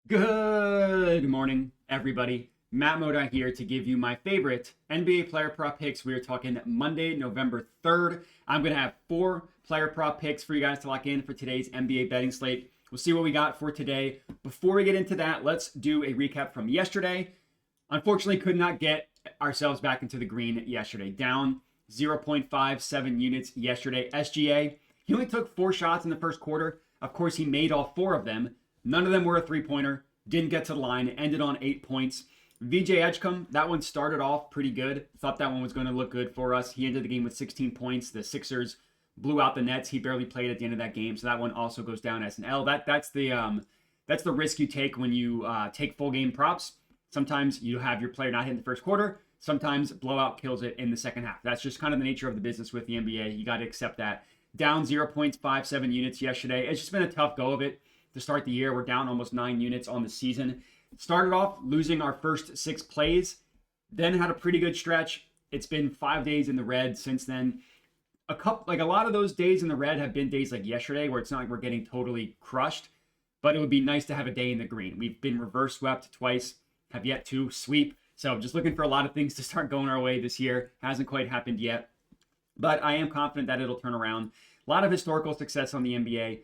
Good morning, everybody. Matt Moda here to give you my favorite NBA player prop picks. We are talking Monday, November 3rd. I'm going to have 4 player prop picks for you guys to lock in for today's NBA betting slate. We'll see what we got for today. Before we get into that, let's do a recap from yesterday. Unfortunately, could not get ourselves back into the green yesterday. Down 0.57 units yesterday. SGA, he only took 4 shots in the first quarter. Of course, he made all 4 of them. None of them were a three-pointer. Didn't get to the line. Ended on 8 points. VJ Edgecombe, that one started off pretty good. Thought that one was going to look good for us. He ended the game with 16 points. The Sixers blew out the Nets. He barely played at the end of that game, so that one also goes down as an L. That's the risk you take when you take full game props. Sometimes you have your player not hit in the first quarter. Sometimes blowout kills it in the second half. That's just kind of the nature of the business with the NBA. You got to accept that. Down 0.57 units yesterday. It's just been a tough go of it. To start the year, we're down almost 9 units on the season. Started off losing our first 6 plays, then had a pretty good stretch. It's been 5 days in the red since then. A lot of those days in the red have been days like yesterday where it's not like we're getting totally crushed, but it would be nice to have a day in the green. We've been reverse swept twice, have yet to sweep. So just looking for a lot of things to start going our way this year. Hasn't quite happened yet, but I am confident that it'll turn around. A lot of historical success on the NBA.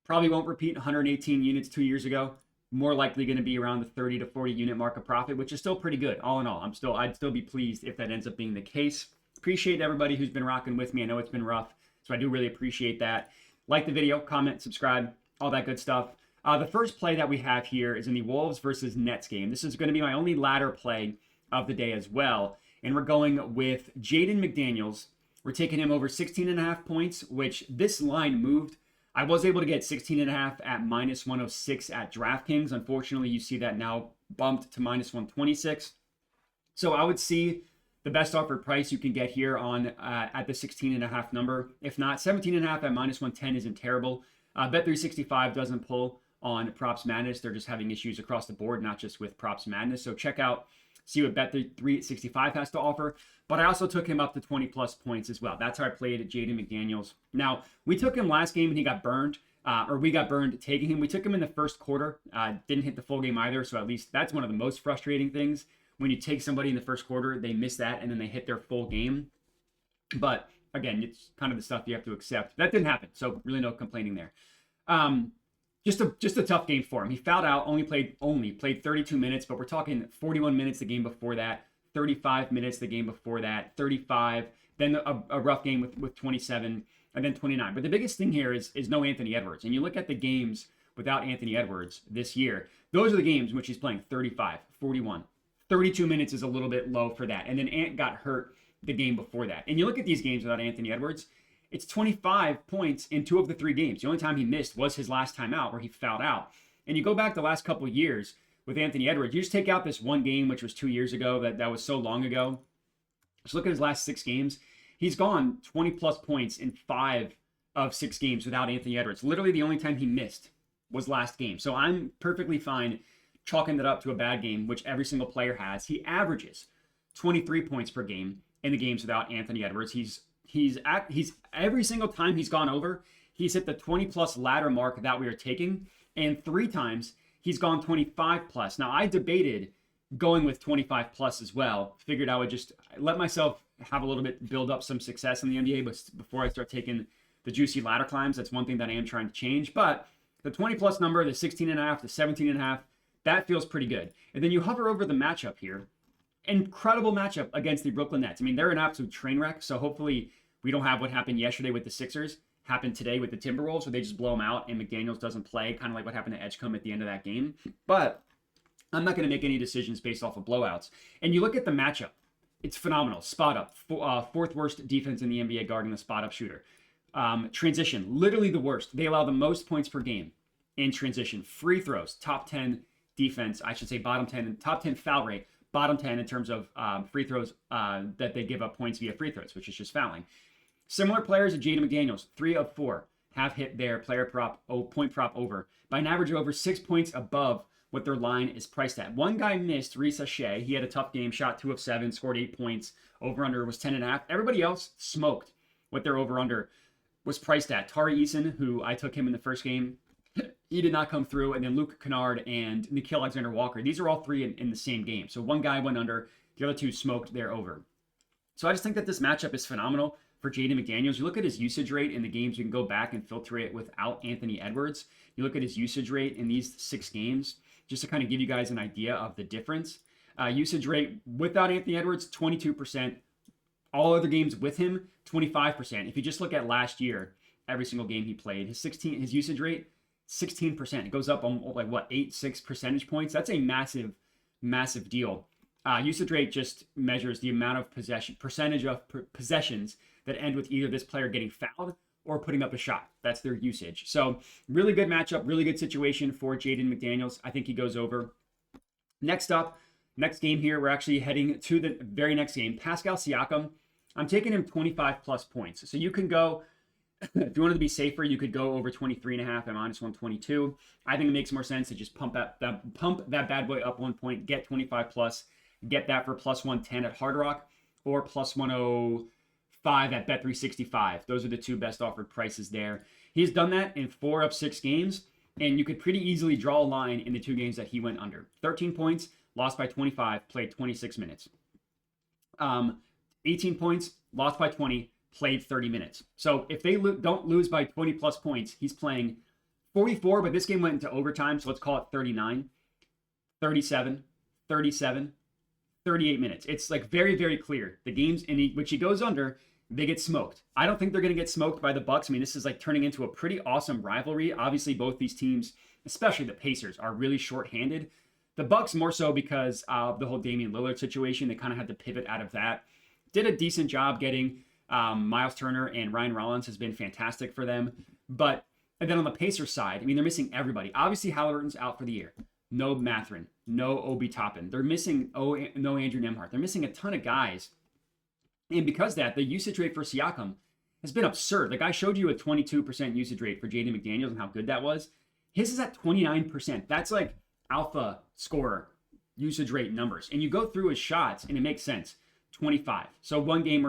Probably won't repeat 118 units 2 years ago. More likely going to be around the 30 to 40 unit mark of profit, which is still pretty good. All in all, I'd still be pleased if that ends up being the case. Appreciate everybody who's been rocking with me. I know it's been rough, so I do really appreciate that. Like the video, comment, subscribe, all that good stuff. The first play that we have here is in the Wolves versus Nets game. This is going to be my only ladder play of the day as well. And we're going with Jaden McDaniels. We're taking him over 16.5 points, which this line moved. I was able to get 16.5 at minus 106 at DraftKings. Unfortunately, you see that now bumped to minus 126. So I would see the best offered price you can get here on at the 16.5 number. If not, 17.5 at minus 110 isn't terrible. Bet365 doesn't pull on Props Madness. They're just having issues across the board, not just with Props Madness. So check out, see what Bet365 has to offer. But I also took him up to 20 plus points as well. That's how I played at Jaden McDaniels. Now, we took him last game and he got burned, we got burned taking him. We took him in the first quarter, didn't hit the full game either. So at least that's one of the most frustrating things. When you take somebody in the first quarter, they miss that and then they hit their full game. But again, it's kind of the stuff you have to accept. That didn't happen. So really no complaining there. Just a tough game for him. He fouled out, only played 32 minutes, but we're talking 41 minutes the game before that, 35 minutes the game before that, 35, then a rough game with 27, and then 29. But the biggest thing here is no Anthony Edwards. And you look at the games without Anthony Edwards this year, those are the games in which he's playing 35, 41. 32 minutes is a little bit low for that. And then Ant got hurt the game before that. And you look at these games without Anthony Edwards, it's 25 points in 2 of the 3 games. The only time he missed was his last time out where he fouled out. And you go back the last couple of years with Anthony Edwards, you just take out this one game, which was 2 years ago, that was so long ago. Just look at his last 6 games. He's gone 20 plus points in 5 of 6 games without Anthony Edwards. Literally the only time he missed was last game. So I'm perfectly fine chalking that up to a bad game, which every single player has. He averages 23 points per game in the games without Anthony Edwards. He's every single time he's gone over, he's hit the 20 plus ladder mark that we are taking, and 3 times he's gone 25 plus. Now I debated going with 25 plus as well. Figured I would just let myself have a little bit, build up some success in the NBA, but before I start taking the juicy ladder climbs, that's one thing that I am trying to change. But the 20 plus number, the 16.5, the 17.5, that feels pretty good. And then you hover over the matchup here. Incredible matchup against the Brooklyn Nets. I mean, they're an absolute train wreck. So hopefully we don't have what happened yesterday with the Sixers happen today with the Timberwolves, where they just blow them out and McDaniels doesn't play, kind of like what happened to Edgecombe at the end of that game. But I'm not going to make any decisions based off of blowouts. And you look at the matchup, it's phenomenal. Spot up, 4th worst defense in the NBA guarding the spot up shooter. Transition, literally the worst. They allow the most points per game in transition. Free throws, top 10 defense, I should say bottom 10, top 10 foul rate, bottom 10 in terms of free throws that they give up points via free throws, which is just fouling. Similar players at Jaden McDaniels, 3 of 4 have hit their point prop over by an average of over 6 points above what their line is priced at. One guy missed, Risa Shea. He had a tough game, shot 2 of 7, scored 8 points. Over-under was 10.5. Everybody else smoked what their over-under was priced at. Tari Eason, who I took him in the first game, He did not come through. And then Luke Kennard and Nickeil Alexander-Walker, these are all three in the same game. So one guy went under, the other two smoked their over. So I just think that this matchup is phenomenal for Jaden McDaniels. You look at his usage rate in the games, you can go back and filter it without Anthony Edwards. You look at his usage rate in these 6 games, just to kind of give you guys an idea of the difference. Usage rate without Anthony Edwards, 22%. All other games with him, 25%. If you just look at last year, every single game he played, his usage rate, 16%. It goes up on like what, 6 percentage points. That's a massive deal. Usage rate just measures the amount of percentage of possessions that end with either this player getting fouled or putting up a shot. That's their usage. So really good matchup, really good situation for Jaden McDaniels. I think he goes over. Next up, next game here, we're actually heading to the very next game. Pascal Siakam, I'm taking him 25 plus points. So you can go, if you wanted to be safer, you could go over 23.5 at minus 122. I think it makes more sense to just pump that bad boy up 1 point, get 25 plus, get that for plus 110 at Hard Rock or plus 105 at Bet365. Those are the two best offered prices there. He's done that in 4 of 6 games, and you could pretty easily draw a line in the 2 games that he went under. 13 points, lost by 25, played 26 minutes. 18 points, lost by 20, played 30 minutes. So if they don't lose by 20 plus points, he's playing 44, but this game went into overtime, so let's call it 39, 37, 37, 38 minutes. It's like very, very clear. The games in which he goes under, they get smoked. I don't think they're going to get smoked by the Bucks. I mean, this is like turning into a pretty awesome rivalry. Obviously, both these teams, especially the Pacers, are really shorthanded. The Bucks more so because of the whole Damian Lillard situation. They kind of had to pivot out of that. Did a decent job getting Miles Turner, and Ryan Rollins has been fantastic for them. But and then on the Pacers side, I mean, they're missing everybody. Obviously, Halliburton's out for the year. No Mathurin, no Obi Toppin. They're missing no Andrew Nembhard. They're missing a ton of guys. And because of that, the usage rate for Siakam has been absurd. The guy showed you a 22% usage rate for Jaden McDaniels and how good that was. His is at 29%. That's like alpha scorer usage rate numbers. And you go through his shots, and it makes sense. 25. So one game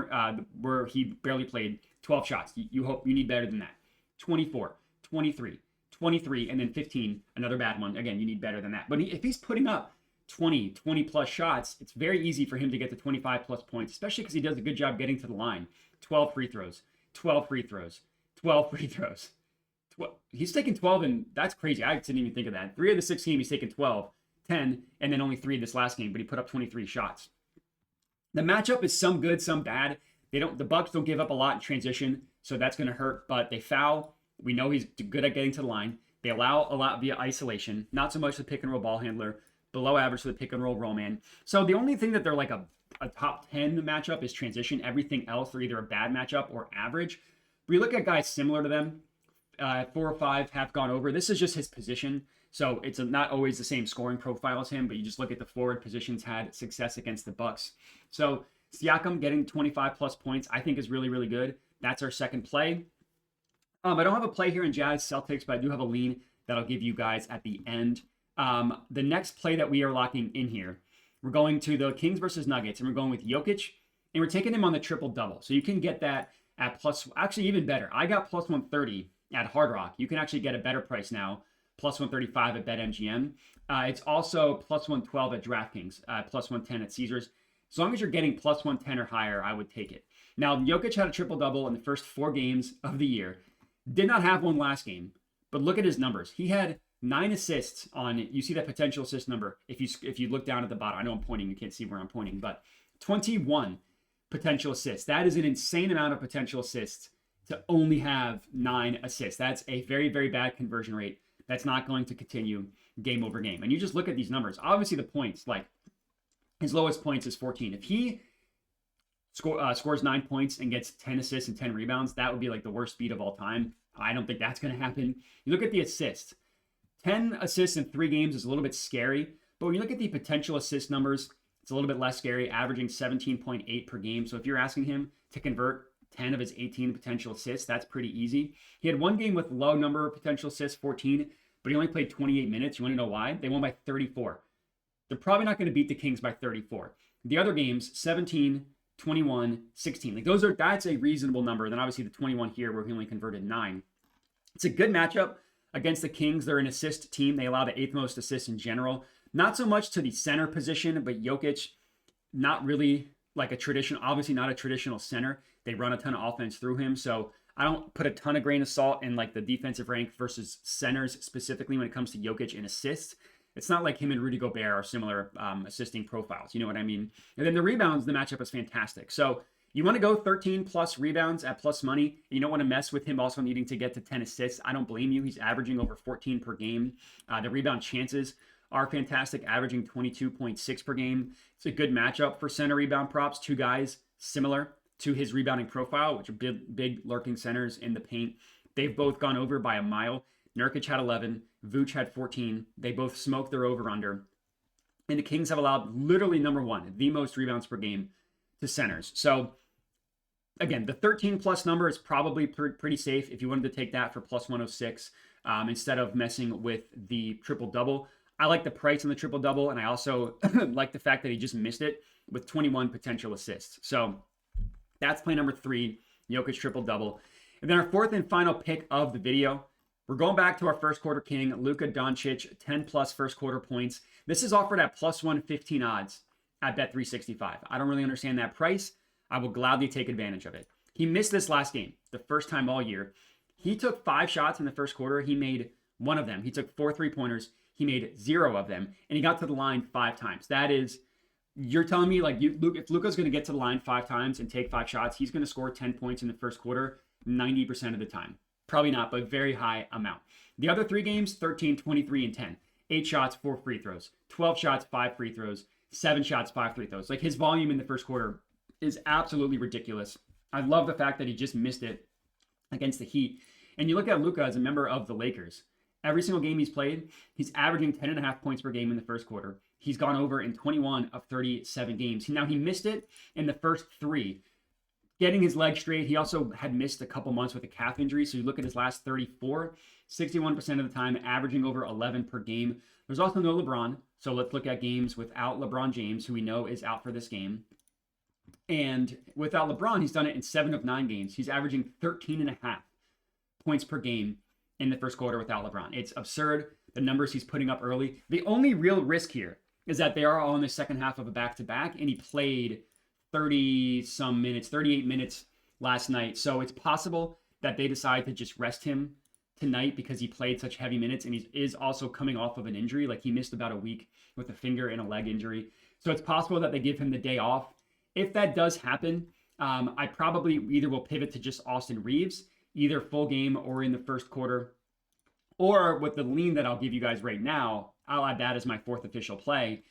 where he barely played 12 shots. You hope you need better than that. 24, 23, 23, and then 15, another bad one. Again, you need better than that. But if he's putting up 20 plus shots, it's very easy for him to get to 25 plus points, especially because he does a good job getting to the line. 12 free throws, 12 free throws, 12 free throws. He's taking 12, and that's crazy. I didn't even think of that. 3 of the 6 games, he's taken 12, 10, and then only 3 this last game, but he put up 23 shots. The matchup is some good, some bad. The Bucks don't give up a lot in transition, so that's going to hurt, but they foul. We know he's good at getting to the line. They allow a lot via isolation, not so much the pick and roll ball handler, below average for the pick and roll roll man. So the only thing that they're like a top 10 matchup is transition. Everything else, they're either a bad matchup or average. We look at guys similar to them. 4 or 5 have gone over. This is just his position. So it's not always the same scoring profile as him, but you just look at the forward positions had success against the Bucks. So Siakam getting 25 plus points, I think is really, really good. That's our second play. I don't have a play here in Jazz Celtics, but I do have a lean that I'll give you guys at the end. The next play that we are locking in here, we're going to the Kings versus Nuggets, and we're going with Jokic, and we're taking him on the triple-double. So you can get that at actually even better. I got plus 130 at Hard Rock. You can actually get a better price now, plus 135 at BetMGM. It's also plus 112 at DraftKings, plus 110 at Caesars. As long as you're getting plus 110 or higher, I would take it. Now, Jokic had a triple-double in the first 4 games of the year. Did not have one last game, but look at his numbers. He had 9 assists on, you see that potential assist number. If you look down at the bottom, I know I'm pointing, you can't see where I'm pointing, but 21 potential assists. That is an insane amount of potential assists to only have 9 assists. That's a very, very bad conversion rate. That's not going to continue game over game. And you just look at these numbers. Obviously the points, like his lowest points is 14. If he scores 9 points and gets 10 assists and 10 rebounds, that would be like the worst speed of all time. I don't think that's going to happen. You look at the assists. 10 assists in 3 games is a little bit scary, but when you look at the potential assist numbers, it's a little bit less scary, averaging 17.8 per game. So if you're asking him to convert 10 of his 18 potential assists, that's pretty easy. He had one game with low number of potential assists, 14, but he only played 28 minutes. You want to know why? They won by 34. They're probably not going to beat the Kings by 34. The other games, 17, 21, 16. That's a reasonable number. Then obviously the 21 here where he only converted 9. It's a good matchup. Against the Kings, they're an assist team. They allow the 8th most assists in general. Not so much to the center position, but Jokic, not really like a traditional, obviously not a traditional center. They run a ton of offense through him. So I don't put a ton of grain of salt in like the defensive rank versus centers specifically when it comes to Jokic and assists. It's not like him and Rudy Gobert are similar assisting profiles. You know what I mean? And then the rebounds, the matchup is fantastic. So you want to go 13 plus rebounds at plus money. You don't want to mess with him also needing to get to 10 assists. I don't blame you. He's averaging over 14 per game. The rebound chances are fantastic, averaging 22.6 per game. It's a good matchup for center rebound props. Two guys similar to his rebounding profile, which are big lurking centers in the paint. They've both gone over by a mile. Nurkic had 11. Vooch had 14. They both smoked their over-under. And the Kings have allowed literally number one, the most rebounds per game to centers. So again, the 13 plus number is probably pretty safe if you wanted to take that for plus 106 instead of messing with the triple-double. I like the price on the triple-double, and I also like the fact that he just missed it with 21 potential assists. So that's play number 3, Jokic triple-double. And then our fourth and final pick of the video, we're going back to our first quarter king, Luka Doncic, 10 plus first quarter points. This is offered at plus 115 odds at Bet365. I don't really understand that price. I will gladly take advantage of it. He missed this last game, the first time all year. He took 5 shots in the first quarter. He made 1 of them. He took 4 3-pointers. He made 0 of them, and he got to the line 5 times. That is, you're telling me like if Luka's going to get to the line 5 times and take 5 shots, he's going to score 10 points in the first quarter 90% of the time. Probably not, but very high amount. The other 3 games, 13, 23, and 10. 8 shots, 4 free throws. 12 shots, 5 free throws. 7 shots, 5 free throws. Like his volume in the first quarter is absolutely ridiculous. I love the fact that he just missed it against the Heat. And you look at Luka as a member of the Lakers. Every single game he's played, he's averaging 10.5 points per game in the first quarter. He's gone over in 21 of 37 games. Now, he missed it in the first 3. Getting his leg straight, he also had missed a couple months with a calf injury. So you look at his last 34, 61% of the time, averaging over 11 per game. There's also no LeBron. So let's look at games without LeBron James, who we know is out for this game. And without LeBron, he's done it in 7 of 9 games. He's averaging 13.5 points per game in the first quarter without LeBron. It's absurd, the numbers he's putting up early. The only real risk here is that they are all in the second half of a back-to-back, and he played 30-some minutes, 38 minutes last night. So it's possible that they decide to just rest him tonight because he played such heavy minutes, and he is also coming off of an injury. Like he missed about a week with a finger and a leg injury. So it's possible that they give him the day off. If that does happen, I probably either will pivot to just Austin Reeves, either full game or in the first quarter, or with the lean that I'll give you guys right now, I'll add that as my 4th official play.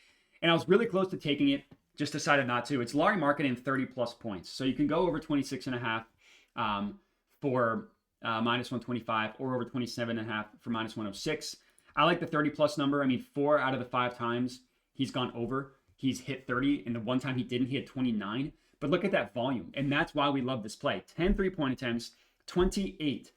And I was really close to taking it, just decided not to. It's Larry Markkinen 30 plus points. So you can go over 26.5 for minus 125 or over 27.5 for minus 106. I like the 30 plus number. I mean, 4 out of the 5 times he's gone over, he's hit 30. And the one time he didn't, he had 29. But look at that volume. And that's why we love this play. 10 3-point attempts, 28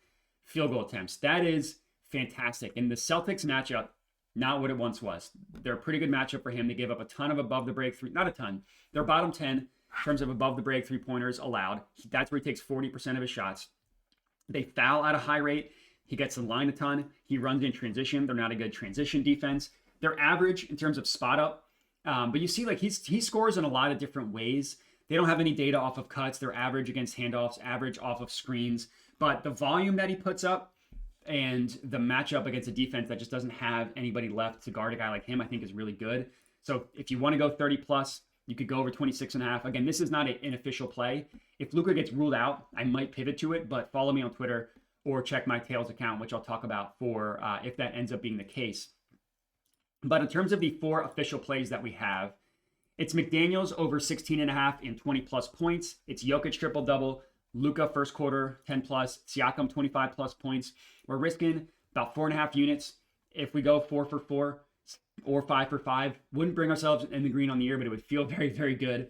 field goal attempts. That is fantastic. And the Celtics matchup, not what it once was. They're a pretty good matchup for him. They gave up a ton of above the break three, not a ton. They're bottom 10 in terms of above the break 3-pointers allowed. That's where he takes 40% of his shots. They foul at a high rate. He gets the line a ton. He runs in transition. They're not a good transition defense. They're average in terms of spot up. But you see, like he scores in a lot of different ways. They don't have any data off of cuts. They're average against handoffs, average off of screens. But the volume that he puts up and the matchup against a defense that just doesn't have anybody left to guard a guy like him, I think is really good. So if you want to go 30 plus, you could go over 26.5. Again, this is not an official play. If Luka gets ruled out, I might pivot to it, but follow me on Twitter or check my Tails account, which I'll talk about for if that ends up being the case. But in terms of the 4 official plays that we have, it's McDaniels over 16.5 and 20 plus points. It's Jokic triple-double. Luka first quarter, 10 plus. Siakam, 25 plus points. We're risking about 4.5 units. If we go 4 for 4 or 5 for 5, wouldn't bring ourselves in the green on the year, but it would feel very, very good.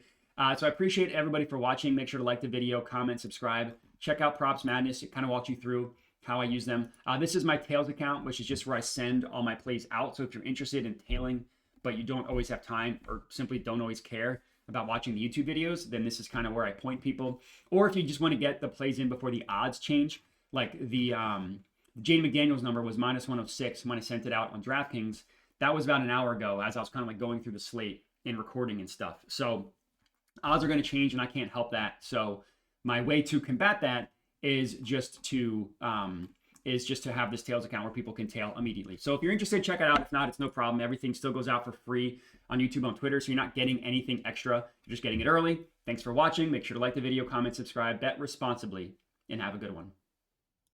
So I appreciate everybody for watching. Make sure to like the video, comment, subscribe. Check out Props Madness. It kind of walks you through how I use them. This is my Tails account, which is just where I send all my plays out. So if you're interested in tailing, but you don't always have time or simply don't always care about watching the YouTube videos, then this is kind of where I point people. Or if you just want to get the plays in before the odds change, like the Jaden McDaniels number was -106 when I sent it out on DraftKings. That was about an hour ago as I was kind of like going through the slate and recording and stuff. So odds are going to change and I can't help that. So my way to combat that is just to have this tails account where people can tail immediately. So if you're interested, check it out. If not, it's no problem. Everything still goes out for free on YouTube, on Twitter. So you're not getting anything extra. You're just getting it early. Thanks for watching. Make sure to like the video, comment, subscribe, bet responsibly, and have a good one.